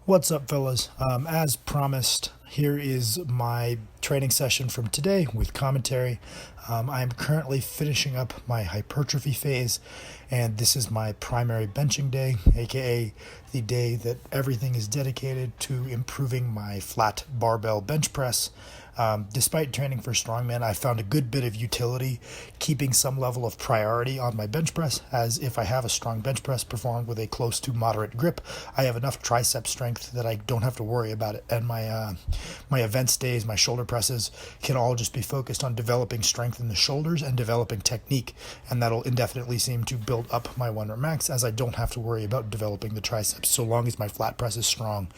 What's up, fellas? As promised, here is my training session from today with commentary. I am currently finishing up my hypertrophy phase, and this is my primary benching day, aka the day that everything is dedicated to improving my flat barbell bench press. Despite training for strongman, I found a good bit of utility keeping some level of priority on my bench press, as if I have a strong bench press performed with a close to moderate grip, I have enough tricep strength that I don't have to worry about it. And my events days, my shoulder presses can all just be focused on developing strength in the shoulders and developing technique, and that'll indefinitely seem to build up my 1 rep max, as I don't have to worry about developing the triceps so long as my flat press is strong.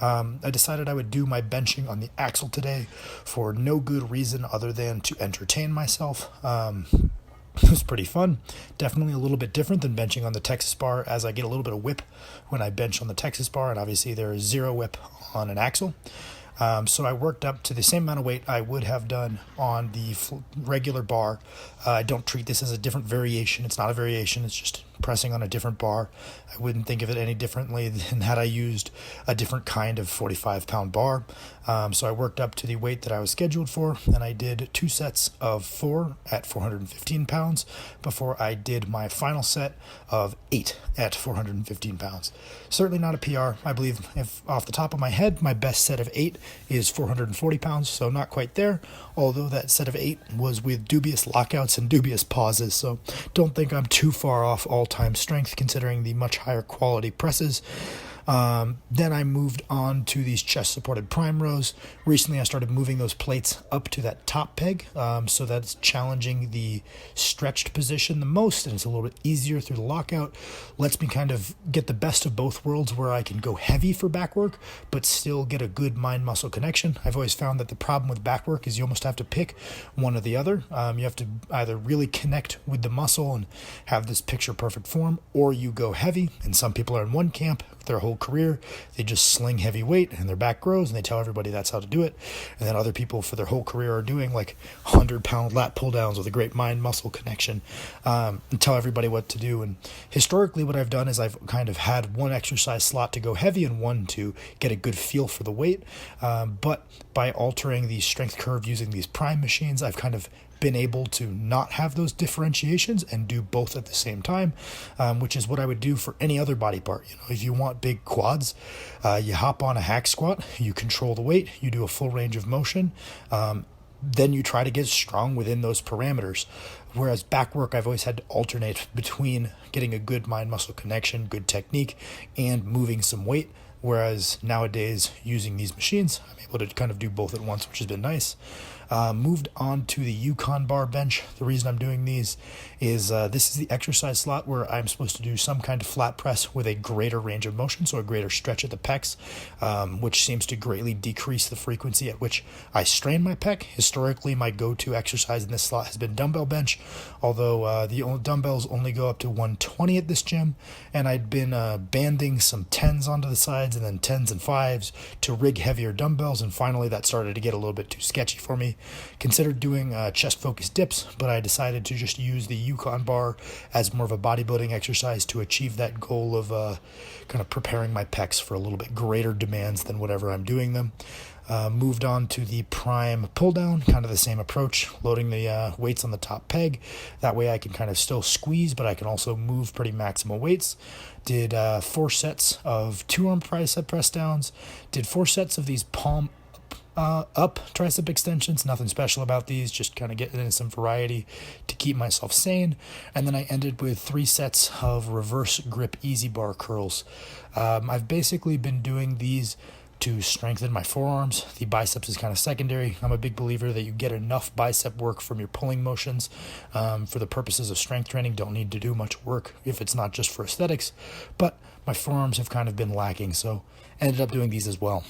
I decided I would do my benching on the axle today for no good reason other than to entertain myself. It was pretty fun. Definitely a little bit different than benching on the Texas bar, as I get a little bit of whip when I bench on the Texas bar, and obviously there is zero whip on an axle. So I worked up to the same amount of weight I would have done on the regular bar. I don't treat this as a different variation. It's not a variation. It's just pressing on a different bar. I wouldn't think of it any differently than had I used a different kind of 45-pound bar. So I worked up to the weight that I was scheduled for, and I did 2 sets of 4 at 415 pounds before I did my final set of 8 at 415 pounds. Certainly not a PR. I believe, if off the top of my head, my best set of 8 is 440 pounds, so not quite there, although that set of 8 was with dubious lockouts and dubious pauses, so don't think I'm too far off all-time strength considering the much higher quality presses. Then I moved on to these chest-supported prime rows. Recently, I started moving those plates up to that top peg, so that's challenging the stretched position the most, and it's a little bit easier through the lockout. Lets me kind of get the best of both worlds, where I can go heavy for back work, but still get a good mind-muscle connection. I've always found that the problem with back work is you almost have to pick one or the other. You have to either really connect with the muscle and have this picture-perfect form, or you go heavy, and some people are in one camp their whole career. They just sling heavy weight and their back grows, and they tell everybody that's how to do it. And then other people for their whole career are doing like 100-pound lat pull downs with a great mind muscle connection, and tell everybody what to do. And historically, what I've done is I've kind of had one exercise slot to go heavy and one to get a good feel for the weight. But by altering the strength curve using these prime machines, I've kind of been able to not have those differentiations and do both at the same time, which is what I would do for any other body part. If you want big quads, you hop on a hack squat, you control the weight, you do a full range of motion, then you try to get strong within those parameters. Whereas back work, I've always had to alternate between getting a good mind-muscle connection, good technique, and moving some weight. Whereas nowadays, using these machines, I'm able to kind of do both at once, which has been nice. Moved on to the Yukon bar bench. The reason I'm doing these is this is the exercise slot where I'm supposed to do some kind of flat press with a greater range of motion, so a greater stretch at the pecs, which seems to greatly decrease the frequency at which I strain my pec. Historically, my go-to exercise in this slot has been dumbbell bench, although the dumbbells only go up to 120 at this gym, and I'd been banding some 10s onto the sides and then 10s and 5s to rig heavier dumbbells, and finally that started to get a little bit too sketchy for me. Considered doing chest-focused dips, but I decided to just use the Yukon bar as more of a bodybuilding exercise to achieve that goal of kind of preparing my pecs for a little bit greater demands than whatever I'm doing them. Moved on to the prime pull down, kind of the same approach, loading the weights on the top peg. That way I can kind of still squeeze, but I can also move pretty maximal weights. Did 4 sets of 2-arm tricep press downs. Did 4 sets of these palm up tricep extensions. Nothing special about these, just kind of getting in some variety to keep myself sane. And then I ended with 3 sets of reverse grip easy bar curls. I've basically been doing these to strengthen my forearms. The biceps is kind of secondary. I'm a big believer that you get enough bicep work from your pulling motions for the purposes of strength training. Don't need to do much work if it's not just for aesthetics, but my forearms have kind of been lacking, so ended up doing these as well.